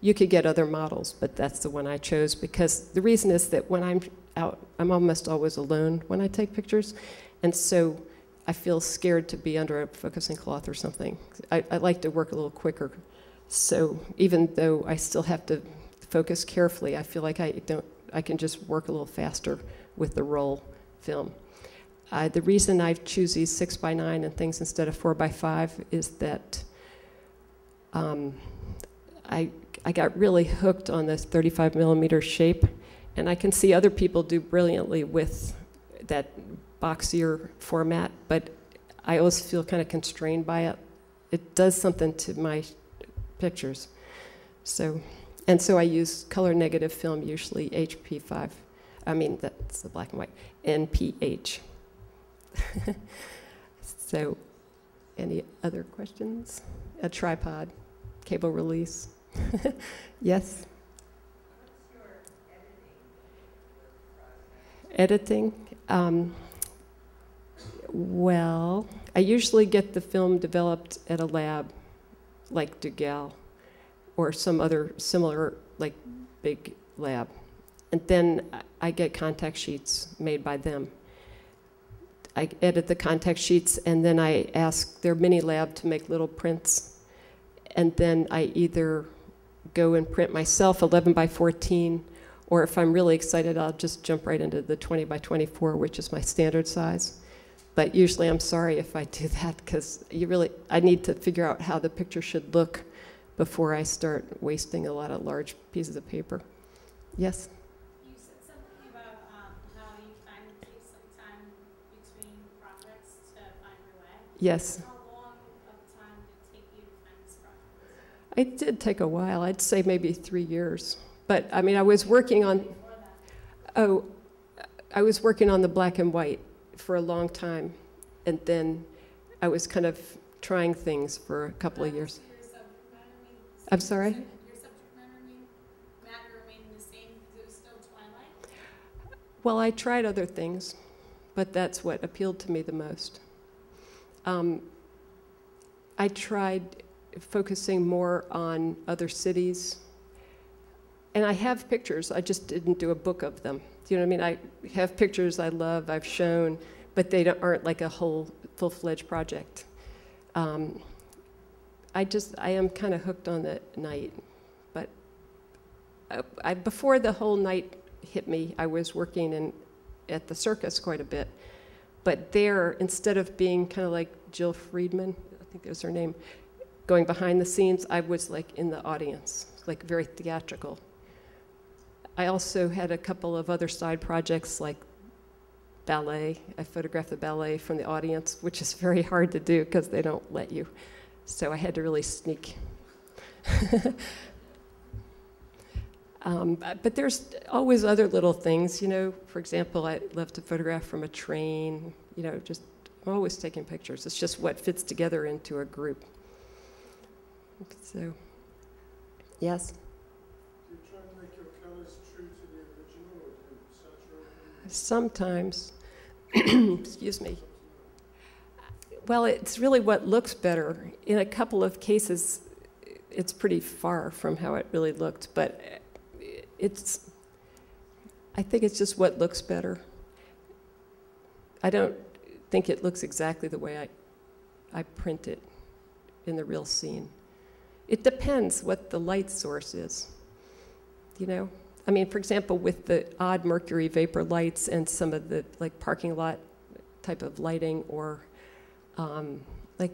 You could get other models, but that's the one I chose because the reason is that when I'm out, I'm almost always alone when I take pictures, and so I feel scared to be under a focusing cloth or something. I like to work a little quicker. So even though I still have to focus carefully, I feel like I can just work a little faster with the roll film. The reason I choose these 6x9 and things instead of 4x5 is that I got really hooked on this 35 millimeter shape, and I can see other people do brilliantly with that boxier format, but I always feel kind of constrained by it. It does something to my pictures. So I use color negative film, usually HP5. I mean, that's the black and white, NPH. So, any other questions? A tripod, cable release. Yes? What's your editing process? Well, I usually get the film developed at a lab, like Dugal, or some other similar, like, big lab. And then I get contact sheets made by them. I edit the contact sheets, and then I ask their mini lab to make little prints. And then I either go and print myself 11x14, or if I'm really excited, I'll just jump right into the 20x24, which is my standard size. But usually I'm sorry if I do that, because I need to figure out how the picture should look before I start wasting a lot of large pieces of paper. Yes? You said something about how you kind of take some time between projects to find your way. Yes. How long of time did it take you to find this project? It did take a while. I'd say maybe 3 years. But I mean, I was working on, I was working on the black and white for a long time. And then I was kind of trying things for a couple of years. Your subject matter I'm sorry? Your subject matter remained the same because it was still Twilight? Well, I tried other things, but that's what appealed to me the most. I tried focusing more on other cities. And I have pictures, I just didn't do a book of them. Do you know what I mean? I have pictures I love, I've shown, but they aren't like a whole full-fledged project. I am kind of hooked on the night. But before the whole night hit me, I was working at the circus quite a bit. But there, instead of being kind of like Jill Friedman, I think that's her name, going behind the scenes, I was like in the audience, like very theatrical. I also had a couple of other side projects like ballet. I photographed the ballet from the audience, which is very hard to do because they don't let you. So I had to really sneak. But there's always other little things, you know. For example, I love to photograph from a train, you know, I'm always taking pictures. It's just what fits together into a group. So, yes? Do you try to make your colors true to the original, or do you saturate them? Sometimes. Excuse me. Well, it's really what looks better. In a couple of cases, it's pretty far from how it really looked, but I think it's just what looks better. I don't think it looks exactly the way I print it in the real scene. It depends what the light source is, you know? I mean, for example, with the odd mercury vapor lights and some of the like parking lot type of lighting, or like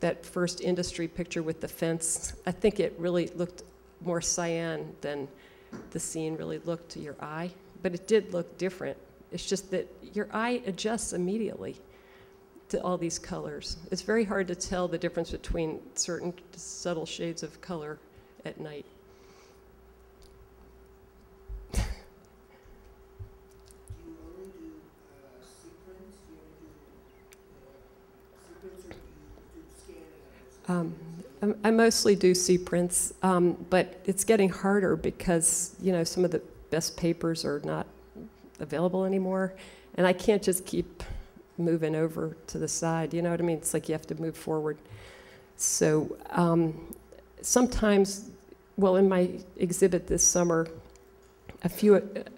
that first industry picture with the fence, I think it really looked more cyan than the scene really looked to your eye, but it did look different. It's just that your eye adjusts immediately to all these colors. It's very hard to tell the difference between certain subtle shades of color at night. Do you only do sequence? Do you only do sequence, or do you do scanning? I mostly do C-prints, but it's getting harder because, you know, some of the best papers are not available anymore, and I can't just keep moving over to the side, you know what I mean? It's like you have to move forward. So sometimes, well, in my exhibit this summer,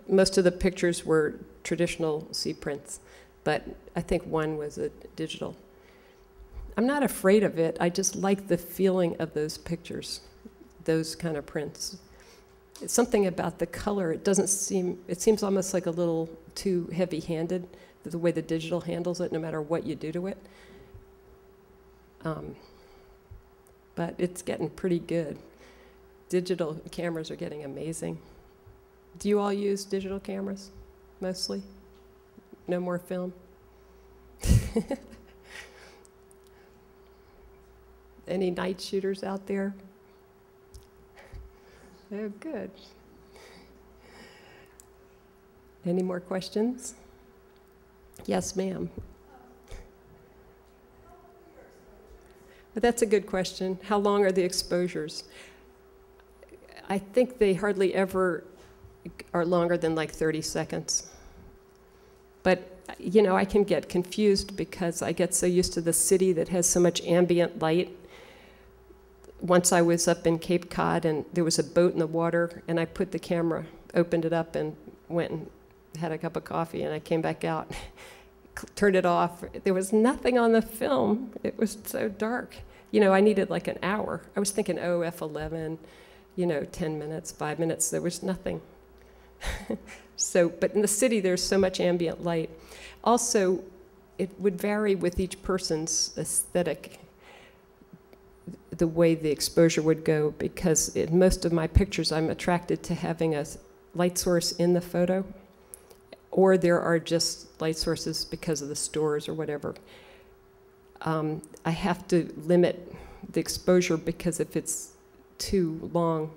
most of the pictures were traditional C-prints, but I think one was a digital. I'm not afraid of it. I just like the feeling of those pictures, those kind of prints. It's something about the color. It seems almost like a little too heavy-handed, the way the digital handles it, no matter what you do to it. But it's getting pretty good. Digital cameras are getting amazing. Do you all use digital cameras, mostly? No more film? Any night shooters out there? Oh, good. Any more questions? Yes, ma'am. But that's a good question. How long are the exposures? I think they hardly ever are longer than like 30 seconds. But, you know, I can get confused because I get so used to the city that has so much ambient light. Once I was up in Cape Cod and there was a boat in the water, and I put the camera, opened it up and went and had a cup of coffee, and I came back out, turned it off. There was nothing on the film. It was so dark. You know, I needed like an hour. I was thinking, oh, F11, you know, 10 minutes, 5 minutes. There was nothing. So, but in the city, there's so much ambient light. Also, it would vary with each person's aesthetic, the way the exposure would go, because in most of my pictures, I'm attracted to having a light source in the photo, or there are just light sources because of the stores or whatever. I have to limit the exposure because if it's too long,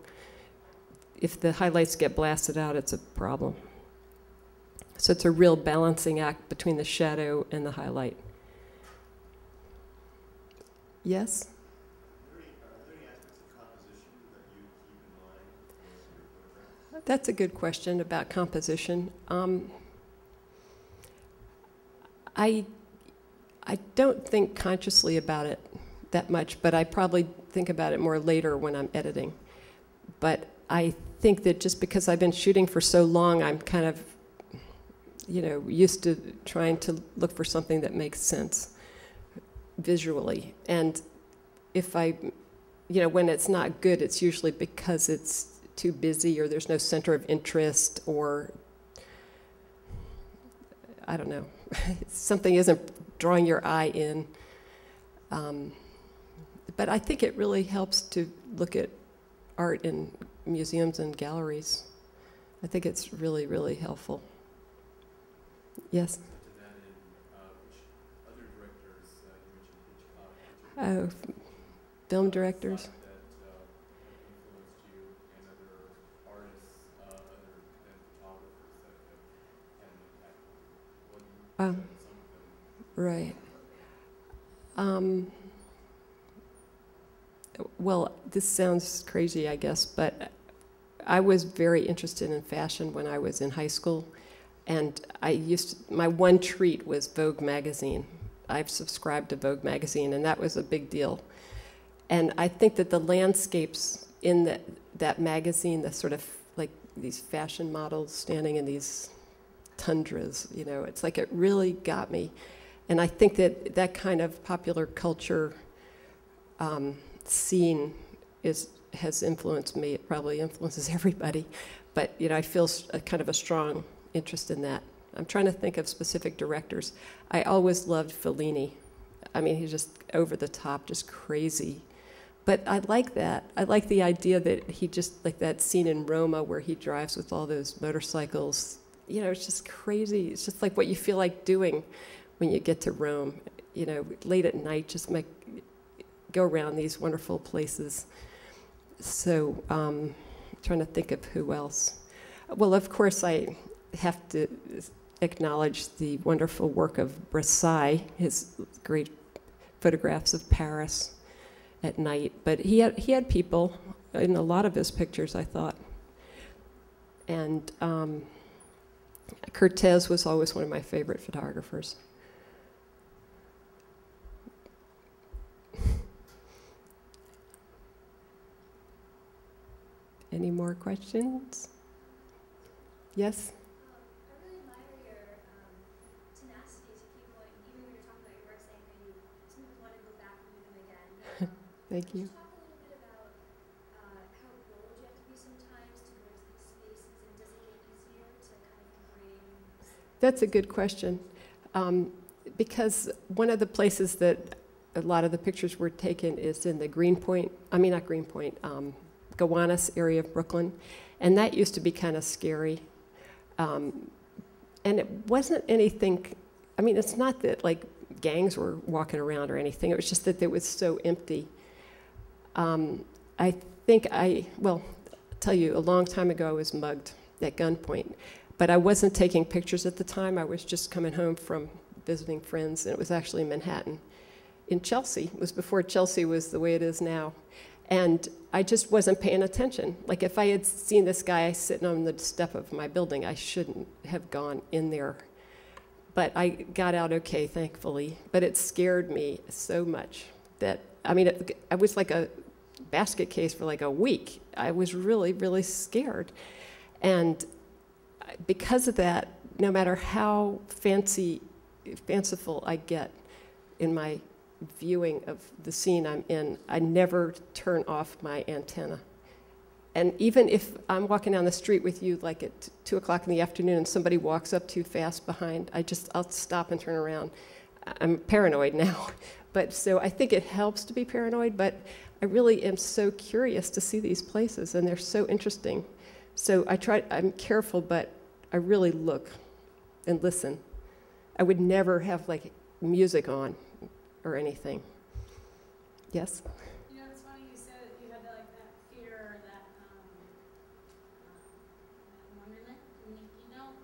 if the highlights get blasted out, it's a problem. So it's a real balancing act between the shadow and the highlight. Yes? Are there any aspects of composition that you keep in mind for your photograph? That's a good question about composition. I don't think consciously about it that much, but I probably think about it more later when I'm editing. But I think that just because I've been shooting for so long, I'm kind of, you know, used to trying to look for something that makes sense visually. And if I, you know, when it's not good, it's usually because it's too busy or there's no center of interest, or I don't know, something isn't drawing your eye in. But I think it really helps to look at art in museums and galleries. I think it's really, really helpful. Yes? To that end, which other directors, you mentioned Hitchcock. Oh, film directors. That influenced you, and other artists, other than photographers that have had an impact on you? What do you say some of them? Right. Well, this sounds crazy, I guess, but I was very interested in fashion when I was in high school, and my one treat was Vogue magazine, I've subscribed to Vogue magazine, and that was a big deal. And I think that the landscapes in that magazine, the sort of like these fashion models standing in these tundras, you know, it's like it really got me. And I think that that kind of popular culture scene has influenced me. It probably influences everybody. But, you know, I feel a kind of a strong interest in that. I'm trying to think of specific directors. I always loved Fellini. I mean, he's just over the top, just crazy. But I like that. I like the idea that he just, like that scene in Roma where he drives with all those motorcycles. You know, it's just crazy. It's just like what you feel like doing when you get to Rome. You know, late at night, just go around these wonderful places. So, trying to think of who else. Well, of course, I have to acknowledge the wonderful work of Versailles, his great photographs of Paris at night. But he had people in a lot of his pictures, I thought. And Cortez was always one of my favorite photographers. Any more questions? Yes? I really admire your tenacity to keep going, even when you're talking about your work, saying how you sometimes want to go back and do them again. Thank you. Could you talk a little bit about how bold you have to be sometimes to go into these spaces, and does it get easier to kind of bring? That's a good question. Because one of the places that a lot of the pictures were taken is in the Gowanus area of Brooklyn. And that used to be kind of scary. And it wasn't anything, I mean, it's not that like gangs were walking around or anything. It was just that it was so empty. I think I'll tell you, a long time ago I was mugged at gunpoint. But I wasn't taking pictures at the time. I was just coming home from visiting friends, and it was actually in Manhattan. In Chelsea. It was before Chelsea was the way it is now. And I just wasn't paying attention. Like if I had seen this guy sitting on the step of my building, I shouldn't have gone in there. But I got out okay, thankfully. But it scared me so much that, I mean, I was like a basket case for like a week. I was really, really scared. And because of that, no matter how fanciful I get in my viewing of the scene I'm in, I never turn off my antenna. And even if I'm walking down the street with you like at 2 o'clock in the afternoon and somebody walks up too fast behind, I'll stop and turn around. I'm paranoid now. But so I think it helps to be paranoid, but I really am so curious to see these places, and they're so interesting. So I'm careful, but I really look and listen. I would never have like music on or anything. Yes? You know, it's funny you said you had like that fear, that wonderment. And you know,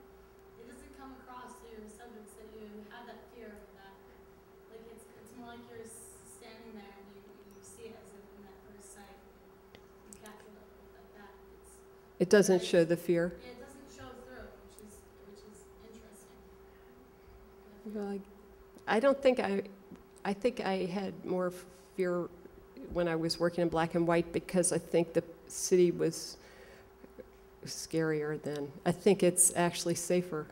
it doesn't come across to the subjects that you have that fear of that. Like it's more like you're standing there and you see it as if in that first sight you capture it like that. It doesn't show the fear. Yeah, it doesn't show through, which is interesting. Well, I don't think I think I had more fear when I was working in black and white because I think the city was scarier then. I think it's actually safer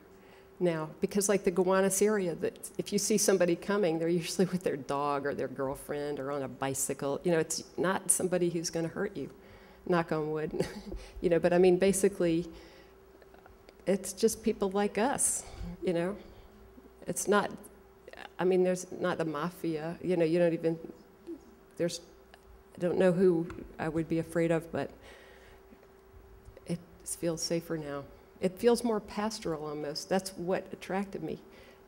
now because like the Gowanus area, that if you see somebody coming, they're usually with their dog or their girlfriend or on a bicycle. You know, it's not somebody who's going to hurt you, knock on wood. You know, but I mean, basically, it's just people like us, you know. It's not, I mean, there's not the mafia, you know, you don't even, I don't know who I would be afraid of, but it feels safer now. It feels more pastoral almost. That's what attracted me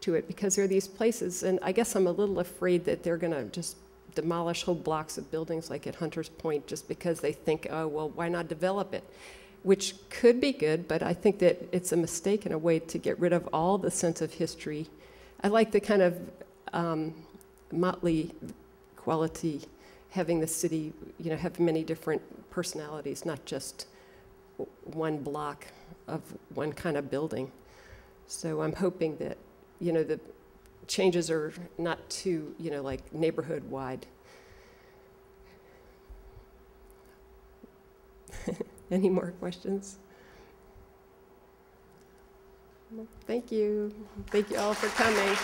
to it, because there are these places, and I guess I'm a little afraid that they're going to just demolish whole blocks of buildings like at Hunter's Point just because they think, oh, well, why not develop it? Which could be good, but I think that it's a mistake in a way to get rid of all the sense of history. I like the kind of motley quality, having the city, you know, have many different personalities, not just one block of one kind of building. So I'm hoping that, you know, the changes are not too, like neighborhood wide. Any more questions? Thank you. Thank you all for coming.